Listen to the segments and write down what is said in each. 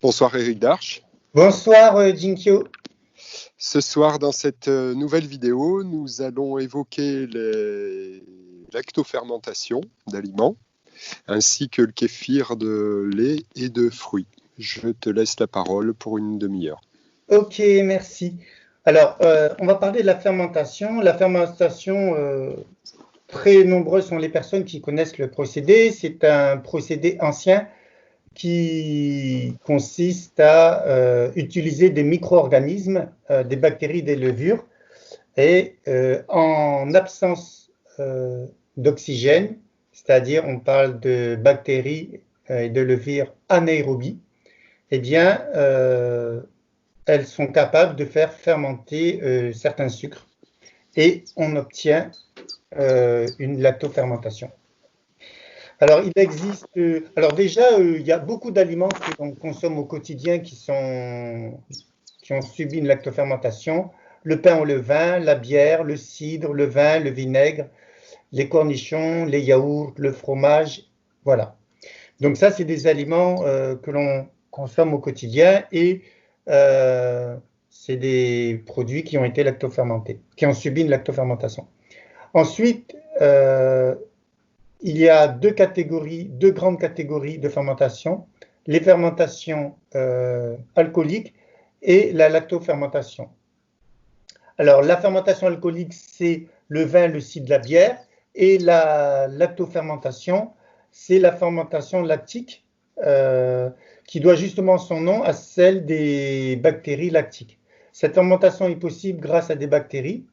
Bonsoir Eric Darche. Bonsoir Jinkyo. Ce soir, dans cette nouvelle vidéo, nous allons évoquer les lactofermentations d'aliments, ainsi que le kéfir de lait et de fruits. Je te laisse la parole pour une demi-heure. Ok, merci. Alors, on va parler de la fermentation. La fermentation, très nombreuses sont les personnes qui connaissent le procédé. C'est un procédé ancien qui consiste à utiliser des micro-organismes, des bactéries, des levures, et en absence d'oxygène, c'est-à-dire on parle de bactéries et de levures anaérobies, eh bien, elles sont capables de faire fermenter certains sucres et on obtient une lactofermentation. Alors, il existe. Alors, déjà, il y a beaucoup d'aliments que l'on consomme au quotidien qui ont subi une lactofermentation. Le pain au levain, la bière, le cidre, le vin, le vinaigre, les cornichons, les yaourts, le fromage. Voilà. Donc, ça, c'est des aliments que l'on consomme au quotidien et c'est des produits qui ont été lactofermentés, qui ont subi une lactofermentation. Ensuite, il y a deux grandes catégories de fermentation, les fermentations alcooliques et la lactofermentation. Alors, la fermentation alcoolique, c'est le vin, le cidre, la bière, et la lactofermentation, c'est la fermentation lactique qui doit justement son nom à celle des bactéries lactiques. Cette fermentation est possible grâce à des bactéries,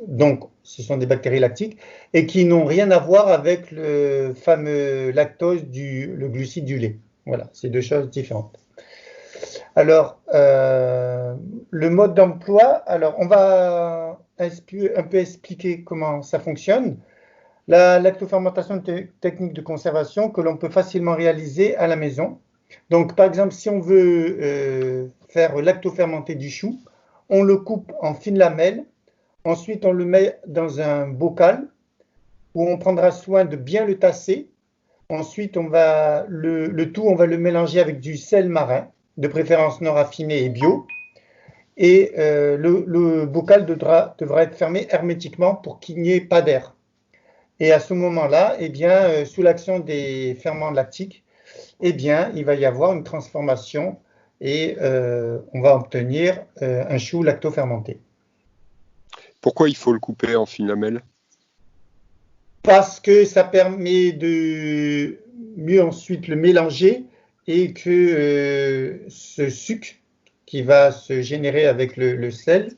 donc ce sont des bactéries lactiques, et qui n'ont rien à voir avec le fameux lactose, le glucide du lait. Voilà, c'est deux choses différentes. Alors, le mode d'emploi, alors on va un peu expliquer comment ça fonctionne. La lactofermentation est une technique de conservation que l'on peut facilement réaliser à la maison. Donc, par exemple, si on veut faire lactofermenter du chou, on le coupe en fines lamelles. Ensuite, on le met dans un bocal où on prendra soin de bien le tasser. Ensuite, on va le mélanger avec du sel marin, de préférence non raffiné et bio. Et le bocal devra être fermé hermétiquement pour qu'il n'y ait pas d'air. Et à ce moment-là, eh bien, sous l'action des ferments lactiques, eh bien, il va y avoir une transformation et on va obtenir un chou lactofermenté. Pourquoi il faut le couper en fines lamelles? Parce que ça permet de mieux ensuite le mélanger et que ce sucre qui va se générer avec le sel,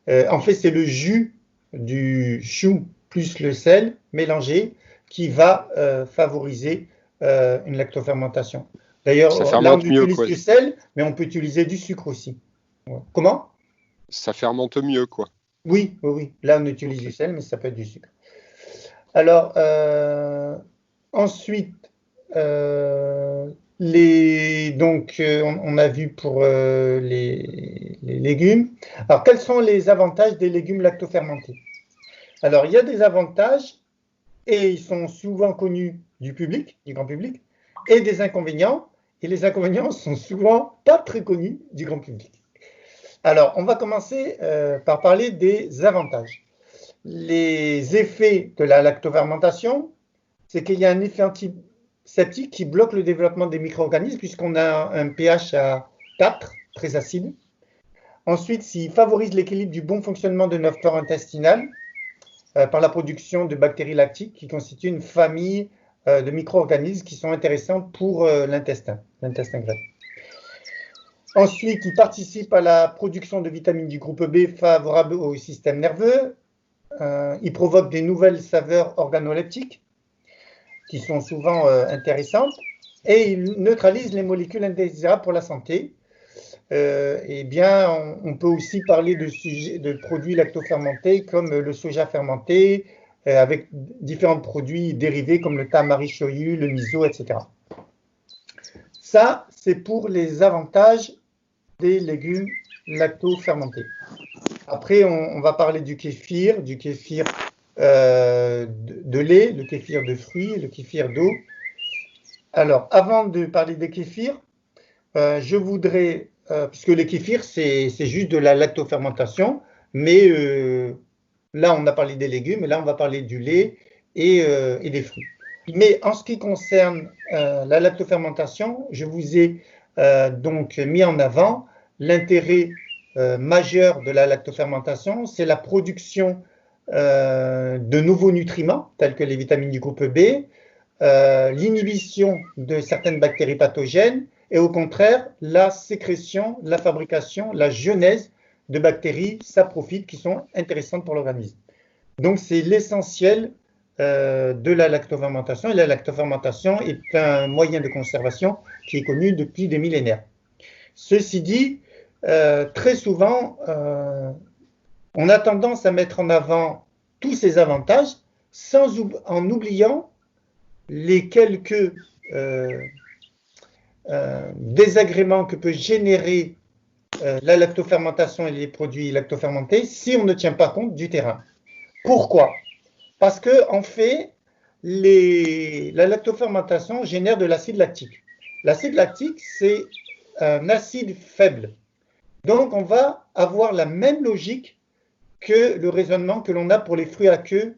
en fait c'est le jus du chou plus le sel mélangé qui va favoriser une lactofermentation. D'ailleurs, là on utilise du sel, mais on peut utiliser du sucre aussi. Comment? Ça fermente mieux, quoi. Oui, oui, oui. Là on utilise du sel, mais ça peut être du sucre. Alors, ensuite, on a vu pour les légumes. Alors, quels sont les avantages des légumes lactofermentés? Alors, il y a des avantages, et ils sont souvent connus du grand public, et des inconvénients, et les inconvénients sont souvent pas très connus du grand public. Alors, on va commencer par parler des avantages. Les effets de la lactofermentation, c'est qu'il y a un effet antiseptique qui bloque le développement des micro-organismes puisqu'on a un pH à 4, très acide. Ensuite, il favorise l'équilibre du bon fonctionnement de notre flore intestinale par la production de bactéries lactiques qui constituent une famille de micro-organismes qui sont intéressants pour l'intestin grêle. Ensuite, il participe à la production de vitamines du groupe B favorables au système nerveux. Il provoque des nouvelles saveurs organoleptiques qui sont souvent intéressantes et il neutralise les molécules indésirables pour la santé. Eh bien, on peut aussi parler de produits lactofermentés comme le soja fermenté avec différents produits dérivés comme le tamari shoyu, le miso, etc. Ça, c'est pour les avantages des légumes lactofermentés. Après, on va parler du kéfir de lait, le kéfir de fruits, le kéfir d'eau. Alors, avant de parler des kéfirs, je voudrais, puisque le kéfir, c'est juste de la lactofermentation, mais là, on a parlé des légumes, et là, on va parler du lait et des fruits. Mais en ce qui concerne la lactofermentation, je vous ai donc mis en avant l'intérêt majeur de la lactofermentation, c'est la production de nouveaux nutriments, tels que les vitamines du groupe B, l'inhibition de certaines bactéries pathogènes, et au contraire, la sécrétion, la fabrication, la genèse de bactéries saprophytes qui sont intéressantes pour l'organisme. Donc, c'est l'essentiel de la lactofermentation. Et la lactofermentation est un moyen de conservation qui est connu depuis des millénaires. Ceci dit, très souvent, on a tendance à mettre en avant tous ces avantages en oubliant les quelques désagréments que peut générer la lactofermentation et les produits lactofermentés si on ne tient pas compte du terrain. Pourquoi? Parce que en fait, la lactofermentation génère de l'acide lactique. L'acide lactique, c'est un acide faible. Donc, on va avoir la même logique que le raisonnement que l'on a pour les fruits à queue,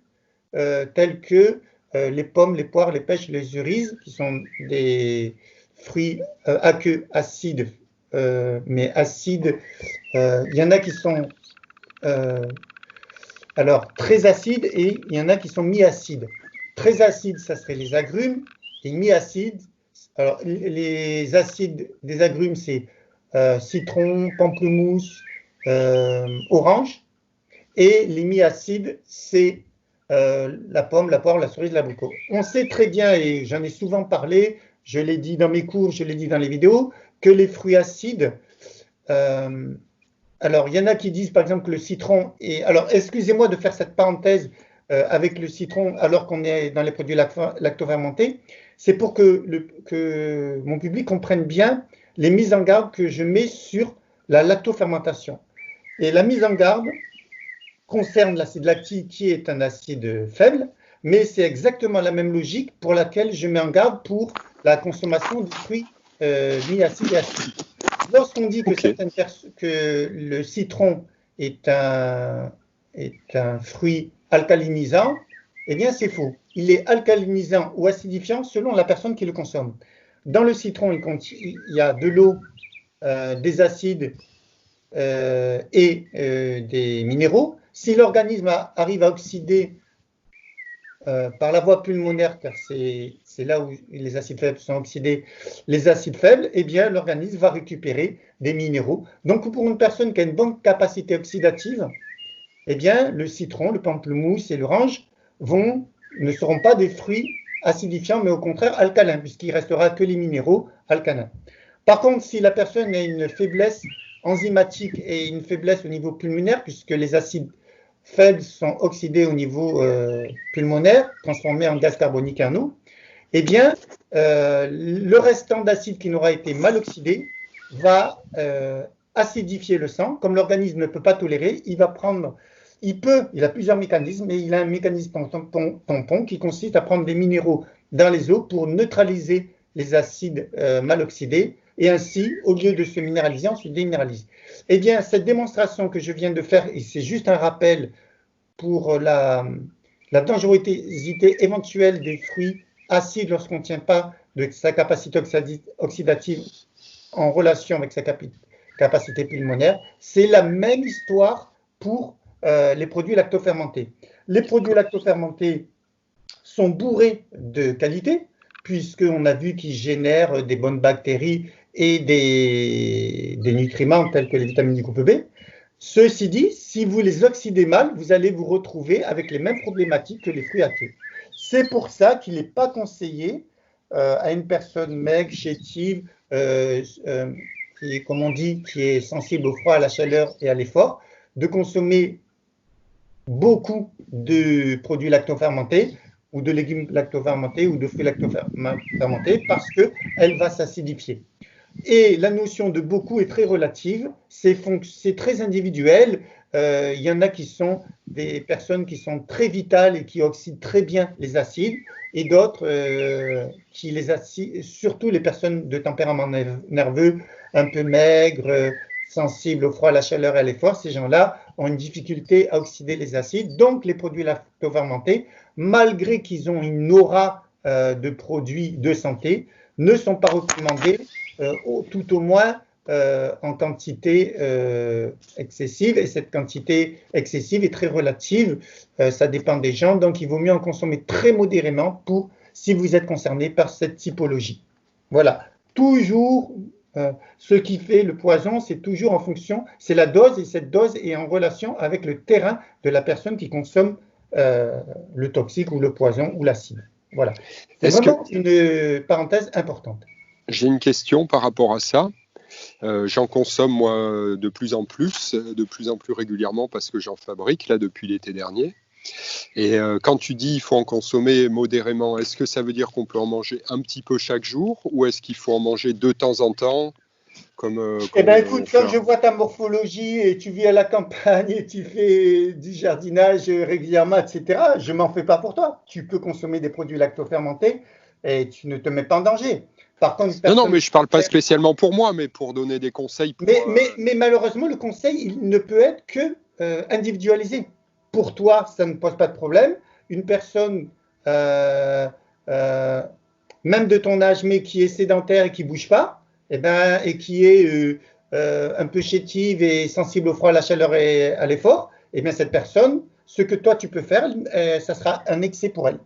tels que les pommes, les poires, les pêches, les cerises, qui sont des fruits à queue acides, mais acides, il y en a qui sont alors très acides et il y en a qui sont mi-acides. Très acides, ça serait les agrumes, et mi-acides, alors les acides des agrumes, c'est citron, pamplemousse, orange, et les mi-acides, c'est la pomme, la poire, la cerise, l'abricot. On sait très bien, et j'en ai souvent parlé, je l'ai dit dans mes cours, je l'ai dit dans les vidéos, que les fruits acides, alors il y en a qui disent par exemple que le citron est... Alors excusez-moi de faire cette parenthèse avec le citron alors qu'on est dans les produits lactofermentés, c'est pour que mon public comprenne bien les mises en garde que je mets sur la lactofermentation. Et la mise en garde concerne l'acide lactique qui est un acide faible, mais c'est exactement la même logique pour laquelle je mets en garde pour la consommation de fruits mi-acides et acides. Lorsqu'on dit que le citron est un fruit alcalinisant, eh bien c'est faux. Il est alcalinisant ou acidifiant selon la personne qui le consomme. Dans le citron, il y a de l'eau, des acides et des minéraux. Si l'organisme arrive à oxyder par la voie pulmonaire, car c'est là où les acides faibles sont oxydés, les acides faibles, eh bien l'organisme va récupérer des minéraux. Donc pour une personne qui a une bonne capacité oxydative, eh bien le citron, le pamplemousse et l'orange ne seront pas des fruits acidifiants, mais au contraire alcalins, puisqu'il ne restera que les minéraux alcalins. Par contre, si la personne a une faiblesse enzymatique et une faiblesse au niveau pulmonaire, puisque les acides faibles sont oxydés au niveau pulmonaire, transformés en gaz carbonique et en eau, eh bien, le restant d'acide qui n'aura été mal oxydé va acidifier le sang. Comme l'organisme ne peut pas tolérer, il a plusieurs mécanismes, mais il a un mécanisme tampon qui consiste à prendre des minéraux dans les eaux pour neutraliser les acides mal oxydés, et ainsi, au lieu de se minéraliser, on se déminéralise. Eh bien, cette démonstration que je viens de faire, et c'est juste un rappel pour la dangerosité éventuelle des fruits acides lorsqu'on ne tient pas de sa capacité oxydative en relation avec sa capacité pulmonaire, c'est la même histoire pour les produits lactofermentés. Les produits lactofermentés sont bourrés de qualité, puisqu'on a vu qu'ils génèrent des bonnes bactéries et des nutriments tels que les vitamines du groupe B. Ceci dit, si vous les oxydez mal, vous allez vous retrouver avec les mêmes problématiques que les fruits à queue. C'est pour ça qu'il n'est pas conseillé à une personne maigre, chétive, comme on dit, qui est sensible au froid, à la chaleur et à l'effort, de consommer beaucoup de produits lactofermentés ou de légumes lactofermentés ou de fruits lactofermentés parce qu'elle va s'acidifier. Et la notion de beaucoup est très relative, c'est très individuel. il y en a qui sont des personnes qui sont très vitales et qui oxydent très bien les acides, et d'autres qui les acident, surtout les personnes de tempérament nerveux, un peu maigres, sensibles au froid, à la chaleur et à l'effort. Ces gens-là ont une difficulté à oxyder les acides. Donc, les produits lactofermentés, malgré qu'ils ont une aura de produits de santé, ne sont pas recommandés, tout au moins en quantité excessive, et cette quantité excessive est très relative, ça dépend des gens, donc il vaut mieux en consommer très modérément si vous êtes concerné par cette typologie. Voilà, toujours ce qui fait le poison, c'est toujours en fonction, c'est la dose, et cette dose est en relation avec le terrain de la personne qui consomme le toxique ou le poison ou l'acide. Voilà, c'est vraiment une parenthèse importante. J'ai une question par rapport à ça. J'en consomme moi de plus en plus régulièrement parce que j'en fabrique là depuis l'été dernier. Et quand tu dis il faut en consommer modérément, est-ce que ça veut dire qu'on peut en manger un petit peu chaque jour ou est-ce qu'il faut en manger de temps en temps Eh bien écoute, comme je vois ta morphologie et tu vis à la campagne et tu fais du jardinage régulièrement, etc., je m'en fais pas pour toi. Tu peux consommer des produits lactofermentés et tu ne te mets pas en danger. Par contre, non, mais je ne parle pas spécialement pour moi, mais pour donner des conseils. Mais malheureusement, le conseil, il ne peut être que individualisé. Pour toi, ça ne pose pas de problème. Une personne, même de ton âge, mais qui est sédentaire et qui ne bouge pas, et qui est un peu chétive et sensible au froid, à la chaleur et à l'effort, cette personne, ce que toi tu peux faire, ça sera un excès pour elle.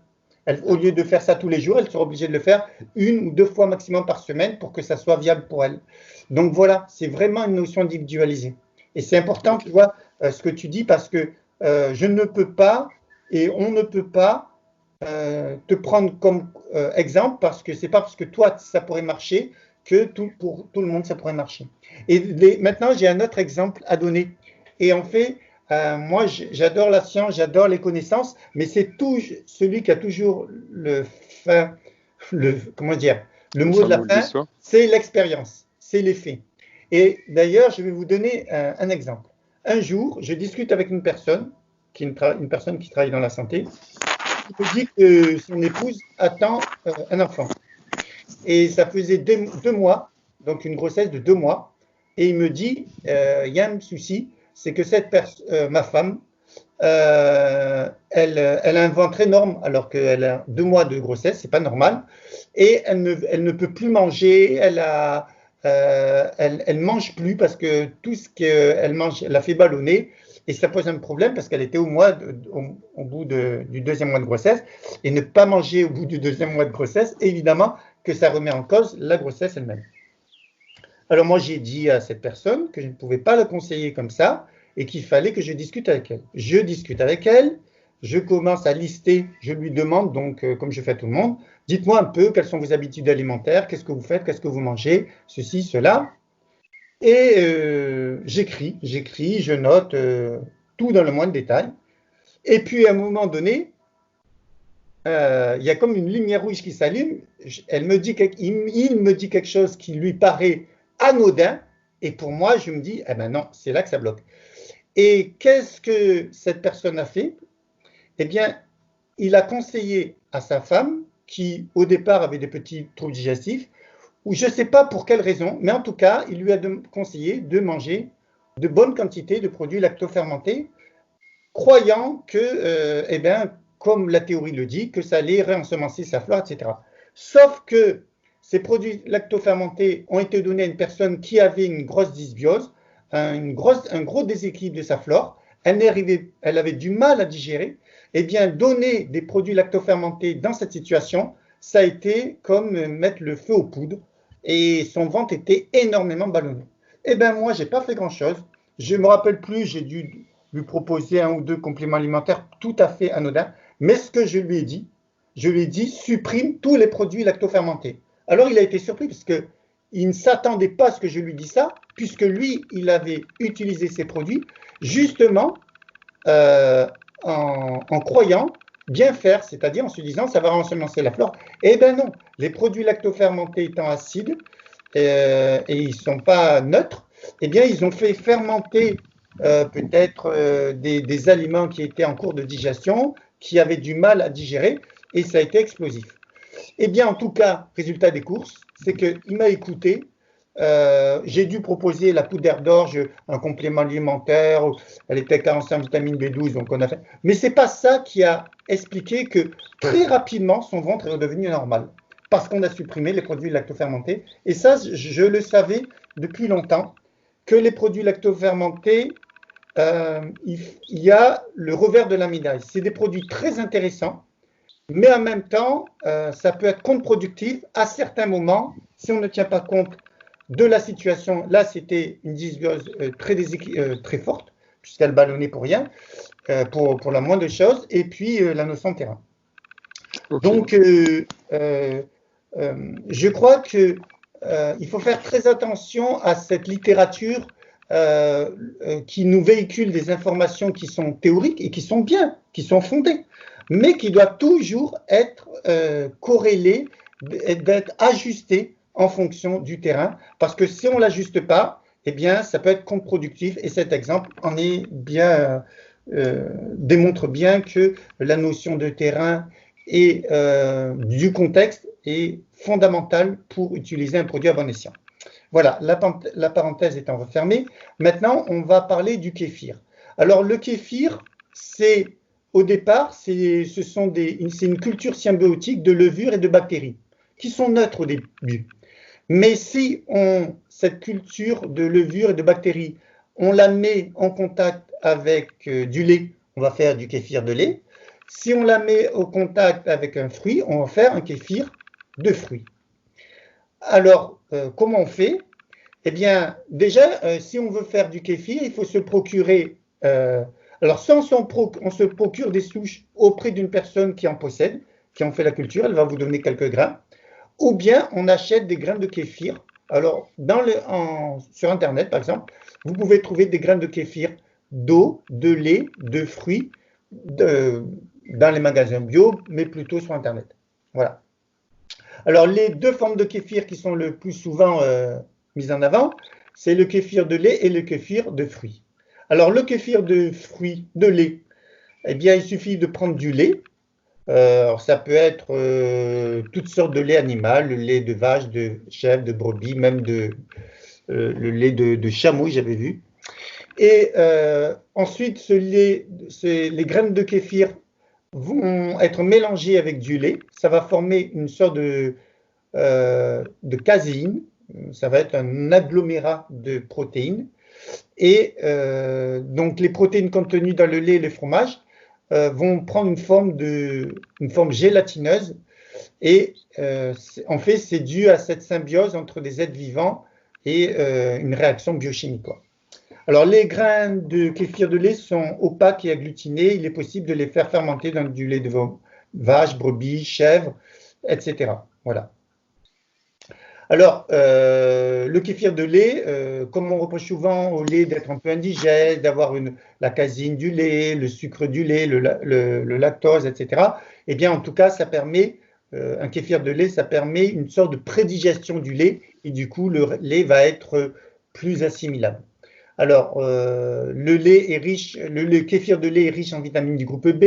Au lieu de faire ça tous les jours, elle sera obligée de le faire 1 ou 2 fois maximum par semaine pour que ça soit viable pour elle. Donc voilà, c'est vraiment une notion individualisée. Et c'est important, tu vois, ce que tu dis, parce que je ne peux pas et on ne peut pas te prendre comme exemple, parce que c'est pas parce que toi, ça pourrait marcher que pour tout le monde, ça pourrait marcher. Et maintenant, j'ai un autre exemple à donner. Et en fait, moi, j'adore la science, j'adore les connaissances, mais c'est celui qui a toujours comment dire, le mot de la fin, c'est l'expérience, c'est les faits. Et d'ailleurs, je vais vous donner un exemple. Un jour, je discute avec une personne qui travaille dans la santé, qui me dit que son épouse attend un enfant. Et ça faisait 2 mois, donc une grossesse de 2 mois, et il me dit, il y a un souci, c'est que ma femme, elle a un ventre énorme alors qu'elle a 2 mois de grossesse, c'est pas normal, et elle ne peut plus manger, elle mange plus parce que tout ce qu'elle mange, elle a fait ballonner, et ça pose un problème parce qu'elle était au bout du 2e mois de grossesse, et ne pas manger au bout du 2e mois de grossesse, évidemment que ça remet en cause la grossesse elle-même. Alors moi, j'ai dit à cette personne que je ne pouvais pas la conseiller comme ça et qu'il fallait que je discute avec elle. Je discute avec elle, je commence à lister, je lui demande, donc comme je fais à tout le monde, dites-moi un peu quelles sont vos habitudes alimentaires, qu'est-ce que vous faites, qu'est-ce que vous mangez, ceci, cela. Et j'écris, je note tout dans le moindre détail. Et puis à un moment donné, il y a comme une lumière rouge qui s'allume, il me dit quelque chose qui lui paraît anodin, et pour moi, je me dis, eh ben non, c'est là que ça bloque. Et qu'est-ce que cette personne a fait? Eh bien, il a conseillé à sa femme, qui au départ avait des petits troubles digestifs, ou je ne sais pas pour quelle raison, mais en tout cas, il lui a conseillé de manger de bonnes quantités de produits lactofermentés, croyant que, eh bien, comme la théorie le dit, que ça allait réensemencer sa flore, etc. Sauf que ces produits lactofermentés ont été donnés à une personne qui avait une grosse dysbiose, un gros déséquilibre de sa flore, elle avait du mal à digérer. Eh bien, donner des produits lactofermentés dans cette situation, ça a été comme mettre le feu aux poudres, et son ventre était énormément ballonné. Eh bien, moi, je n'ai pas fait grand-chose. Je ne me rappelle plus, j'ai dû lui proposer 1 ou 2 compléments alimentaires tout à fait anodins. Mais ce que je lui ai dit, supprime tous les produits lactofermentés. Alors il a été surpris parce qu'il ne s'attendait pas à ce que je lui dise ça, puisque lui, il avait utilisé ces produits justement en croyant bien faire, c'est-à-dire en se disant ça va ensemencer la flore. Eh bien non, les produits lactofermentés étant acides et ils ne sont pas neutres, eh bien ils ont fait fermenter peut-être des aliments qui étaient en cours de digestion, qui avaient du mal à digérer, et ça a été explosif. Eh bien, en tout cas, résultat des courses, c'est qu'il m'a écouté. J'ai dû proposer la poudre d'herbe d'orge, un complément alimentaire. Elle était carencée en vitamine B12, donc on a fait. Mais c'est pas ça qui a expliqué que très rapidement son ventre est redevenu normal, parce qu'on a supprimé les produits lactofermentés. Et ça, je le savais depuis longtemps que les produits lactofermentés, il y a le revers de la médaille. C'est des produits très intéressants. Mais en même temps, ça peut être contre-productif à certains moments si on ne tient pas compte de la situation. Là, c'était une dysbiose très forte, puisqu'elle ballonnait pour rien, pour la moindre chose, et puis la notion de terrain. Okay. Donc, je crois qu'il faut faire très attention à cette littérature qui nous véhicule des informations qui sont théoriques et qui sont bien, qui sont fondées, mais qui doivent toujours être corrélées, d'être ajustées en fonction du terrain, parce que si on ne l'ajuste pas, eh bien, ça peut être contre-productif, et cet exemple en est bien, démontre bien que la notion de terrain et du contexte est fondamentale pour utiliser un produit à bon escient. Voilà, la parenthèse étant refermée. Maintenant, on va parler du kéfir. Alors, le kéfir, au départ, c'est une culture symbiotique de levures et de bactéries qui sont neutres au début. Mais si cette culture de levures et de bactéries, on la met en contact avec du lait, on va faire du kéfir de lait. Si on la met au contact avec un fruit, on va faire un kéfir de fruits. Alors, comment on fait? Eh bien, déjà, si on veut faire du kéfir, il faut se procurer... alors, soit on se procure des souches auprès d'une personne qui en possède, qui en fait la culture, elle va vous donner quelques grains, ou bien on achète des grains de kéfir. Alors, sur Internet, par exemple, vous pouvez trouver des grains de kéfir d'eau, de lait, de fruits, dans les magasins bio, mais plutôt sur Internet. Voilà. Alors, les deux formes de kéfir qui sont le plus souvent mises en avant, c'est le kéfir de lait et le kéfir de fruits. Alors, le kéfir de fruits, de lait, eh bien, il suffit de prendre du lait. Alors, ça peut être toutes sortes de lait animal, le lait de vache, de chèvre, de brebis, même le lait de chameau, j'avais vu. Et ensuite, les graines de kéfir vont être mélangées avec du lait. Ça va former une sorte de caséine. Ça va être un agglomérat de protéines. Et donc, les protéines contenues dans le lait et le fromage vont prendre une forme gélatineuse. Et en fait, c'est dû à cette symbiose entre des êtres vivants et une réaction biochimique, quoi. Alors, les grains de kéfir de lait sont opaques et agglutinés. Il est possible de les faire fermenter dans du lait de vache, brebis, chèvre, etc. Voilà. Alors, le kéfir de lait, comme on reproche souvent au lait d'être un peu indigeste, d'avoir la caséine du lait, le sucre du lait, le lactose, etc., eh bien, en tout cas, ça permet, un kéfir de lait, ça permet une sorte de prédigestion du lait, et du coup, le lait va être plus assimilable. Alors, le kéfir de lait est riche en vitamines du groupe B,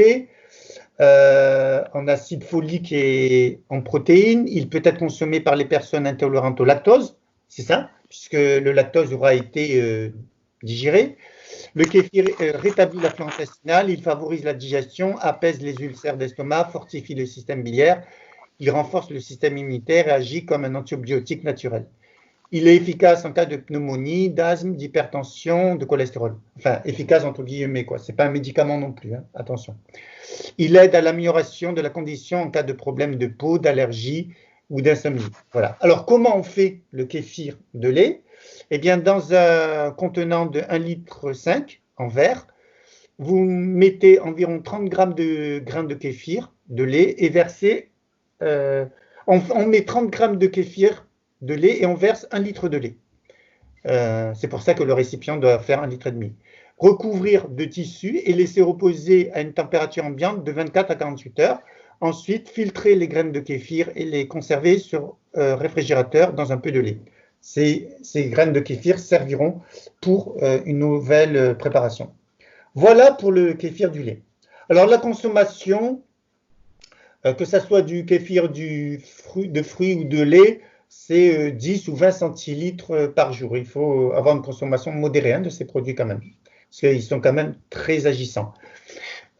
en acide folique et en protéines. Il peut être consommé par les personnes intolérantes au lactose, c'est ça, puisque le lactose aura été digéré. Le kéfir rétablit la flore intestinale, il favorise la digestion, apaise les ulcères d'estomac, fortifie le système biliaire, il renforce le système immunitaire et agit comme un antibiotique naturel. Il est efficace en cas de pneumonie, d'asthme, d'hypertension, de cholestérol. Enfin, efficace entre guillemets, quoi. C'est pas un médicament non plus, hein. Attention. Il aide à l'amélioration de la condition en cas de problème de peau, d'allergie ou d'insomnie. Voilà. Alors, comment on fait le kéfir de lait? Eh bien, dans un contenant de 1,5 litre en verre, vous mettez environ 30 grammes de grains de kéfir de lait et versez, on met 30 grammes de kéfir de lait et on verse 1 litre de lait. C'est pour ça que le récipient doit faire 1,5 litre. Recouvrir de tissu et laisser reposer à une température ambiante de 24 à 48 heures. Ensuite, filtrer les graines de kéfir et les conserver sur réfrigérateur dans un peu de lait. ces graines de kéfir serviront pour une nouvelle préparation. Voilà pour le kéfir du lait. Alors la consommation, que ce soit du kéfir de fruits ou de lait, c'est 10 ou 20 centilitres par jour. Il faut avoir une consommation modérée de ces produits quand même, parce qu'ils sont quand même très agissants.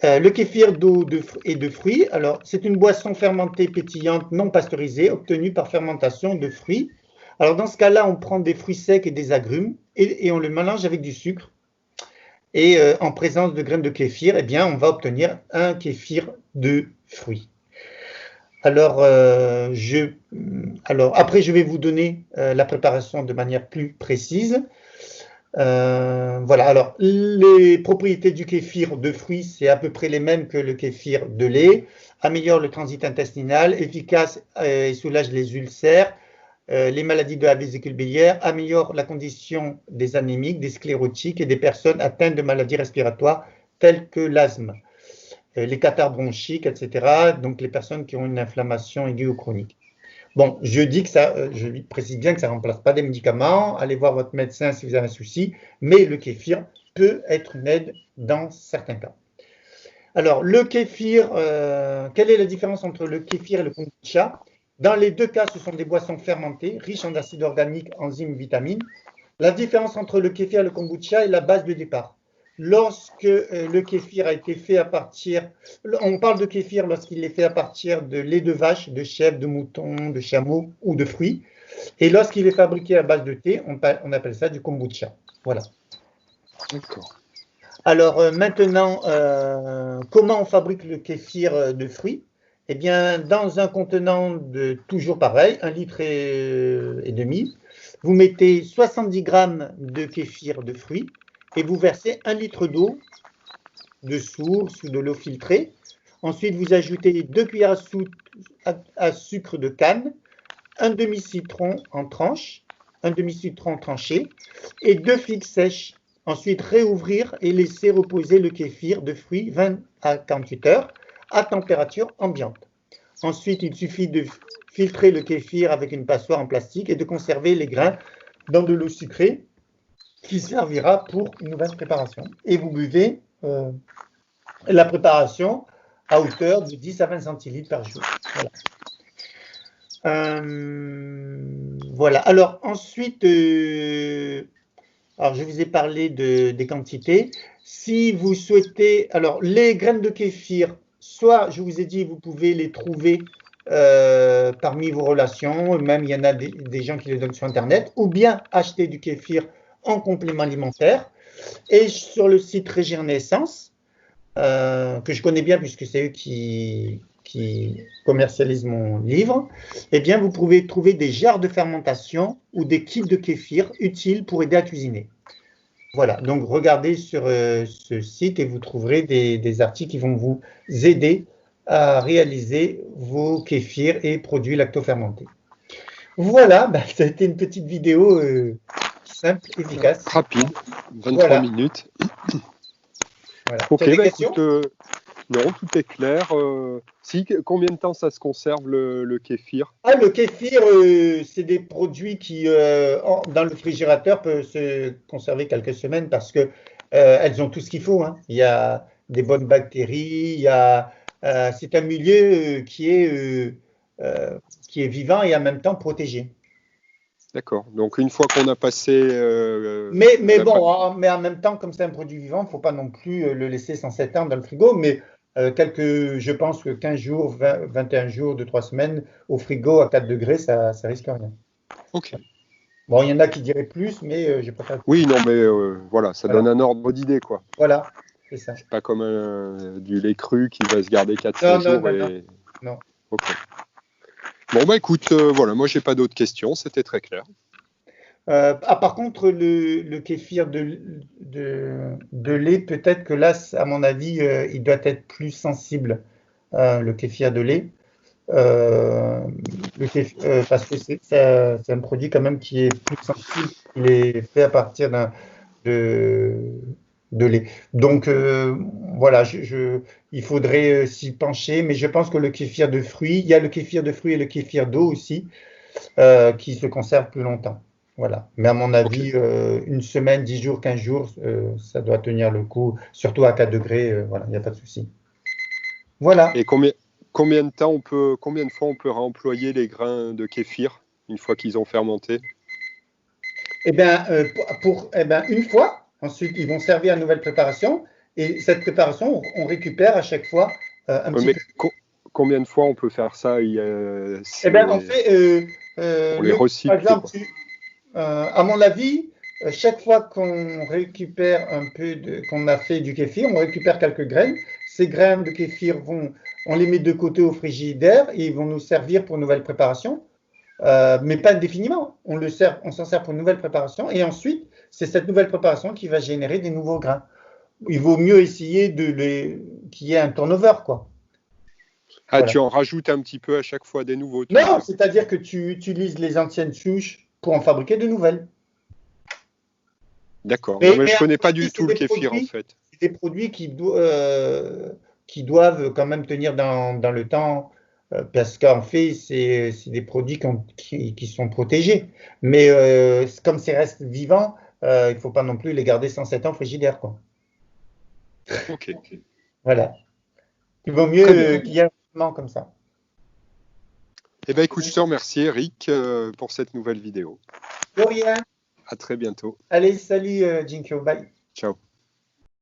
Le kéfir d'eau et de fruits, alors c'est une boisson fermentée pétillante non pasteurisée obtenue par fermentation de fruits. Alors dans ce cas-là, on prend des fruits secs et des agrumes et on le mélange avec du sucre. Et en présence de graines de kéfir, eh bien, on va obtenir un kéfir de fruits. Alors, après, je vais vous donner la préparation de manière plus précise. Voilà, alors les propriétés du kéfir de fruits, c'est à peu près les mêmes que le kéfir de lait. Améliore le transit intestinal, efficace et soulage les ulcères, les maladies de la vésicule biliaire, améliore la condition des anémiques, des sclérotiques et des personnes atteintes de maladies respiratoires telles que l'asthme, les cathars bronchiques, etc. Donc les personnes qui ont une inflammation aiguë ou chronique. Bon, je précise bien que ça ne remplace pas des médicaments. Allez voir votre médecin si vous avez un souci, mais le kéfir peut être une aide dans certains cas. Alors, le kéfir, quelle est la différence entre le kéfir et le kombucha? Dans les deux cas, ce sont des boissons fermentées, riches en acides organiques, enzymes, vitamines. La différence entre le kéfir et le kombucha est la base de départ. Lorsque le kéfir a été fait à partir, on parle de kéfir lorsqu'il est fait à partir de lait de vache, de chèvre, de mouton, de chameau ou de fruits. Et lorsqu'il est fabriqué à base de thé, on appelle ça du kombucha. Voilà. D'accord. Alors maintenant, comment on fabrique le kéfir de fruits? Eh bien, dans un contenant de toujours pareil, 1,5 litre, vous mettez 70 grammes de kéfir de fruits et vous versez 1 litre d'eau de source ou de l'eau filtrée. Ensuite, vous ajoutez 2 cuillères à sucre de canne, un demi-citron en tranches, un demi-citron tranché et 2 figues sèches. Ensuite, réouvrir et laisser reposer le kéfir de fruits 20 à 48 heures à température ambiante. Ensuite, il suffit de filtrer le kéfir avec une passoire en plastique et de conserver les grains dans de l'eau sucrée qui servira pour une nouvelle préparation. Et vous buvez la préparation à hauteur de 10 à 20 centilitres par jour. Voilà. Voilà. Alors ensuite, alors je vous ai parlé des quantités. Si vous souhaitez, alors les graines de kéfir, soit je vous ai dit, vous pouvez les trouver parmi vos relations, même il y en a des gens qui les donnent sur Internet, ou bien acheter du kéfir en complément alimentaire. Et sur le site Régénéessence, que je connais bien puisque c'est eux qui commercialisent mon livre, eh bien vous pouvez trouver des jarres de fermentation ou des kits de kéfir utiles pour aider à cuisiner. Voilà, donc regardez sur ce site et vous trouverez des articles qui vont vous aider à réaliser vos kéfirs et produits lactofermentés. Voilà, ça a été une petite vidéo simple, efficace. Rapide, 23 minutes. Voilà. Ok, écoute, non, tout est clair. Combien de temps ça se conserve le kéfir? Le kéfir, c'est des produits qui, dans le réfrigérateur, peuvent se conserver quelques semaines parce que elles ont tout ce qu'il faut. Hein. Il y a des bonnes bactéries, c'est un milieu qui est vivant et en même temps protégé. D'accord. Donc une fois qu'on a passé. Mais en même temps, comme c'est un produit vivant, il ne faut pas non plus le laisser sans s'éteindre dans le frigo. Mais je pense que 15 jours, 21 jours, 2-3 semaines au frigo à 4 degrés, ça risque rien. Ok. Bon, il y en a qui diraient plus, mais je préfère. Oui, non, mais voilà, ça donne un ordre d'idée, quoi. Voilà, c'est ça. C'est pas comme du lait cru qui va se garder 4-5 jours. Non. Ok. Bon, bah écoute, voilà, moi j'ai pas d'autres questions, c'était très clair. Par contre, le kéfir de lait, peut-être que là, à mon avis, il doit être plus sensible, le kéfir de lait. Parce que c'est un produit quand même qui est plus sensible, il est fait à partir de lait. Donc voilà, il faudrait s'y pencher, mais je pense que le kéfir de fruits, il y a le kéfir de fruits et le kéfir d'eau aussi, qui se conservent plus longtemps. Voilà. Mais à mon avis, une semaine, 10 jours, 15 jours, ça doit tenir le coup, surtout à 4 degrés, voilà, il n'y a pas de souci. Voilà. Et combien de fois on peut réemployer les grains de kéfir une fois qu'ils ont fermenté? Eh bien, eh ben, une fois, ensuite, ils vont servir à une nouvelle préparation. Et cette préparation, on récupère à chaque fois un Ouais, petit mais peu. combien de fois on peut faire ça? Eh bien, en fait, On les par recycle, exemple, quoi. à mon avis, chaque fois qu'on récupère un peu qu'on a fait du kéfir, on récupère quelques graines. Ces graines de kéfir on les met de côté au frigidaire et ils vont nous servir pour une nouvelle préparation. Mais pas indéfiniment. On s'en sert pour une nouvelle préparation et ensuite, c'est cette nouvelle préparation qui va générer des nouveaux grains. Il vaut mieux essayer qu'il y ait un turnover, quoi. Ah, Voilà. tu en rajoutes un petit peu à chaque fois des nouveaux, tu veux Non, dire? c'est-à-dire que tu utilises les anciennes souches pour en fabriquer de nouvelles. D'accord. Non, Mais, mais mais je à connais mon pas avis, du tout le kéfir, en fait. c'est des produits qui doivent quand même tenir dans le temps, parce qu'en fait, c'est des produits qui sont protégés. Mais comme ces restes vivants, il ne faut pas non plus les garder 107 ans au frigidaire, quoi. Ok. Voilà. Il vaut Très mieux bien. qu'il y ait un traitement comme ça. Eh bien, écoute, je te remercie, Eric, pour cette nouvelle vidéo. De rien. À très bientôt. Allez, salut, Jinkyo. Bye. Ciao.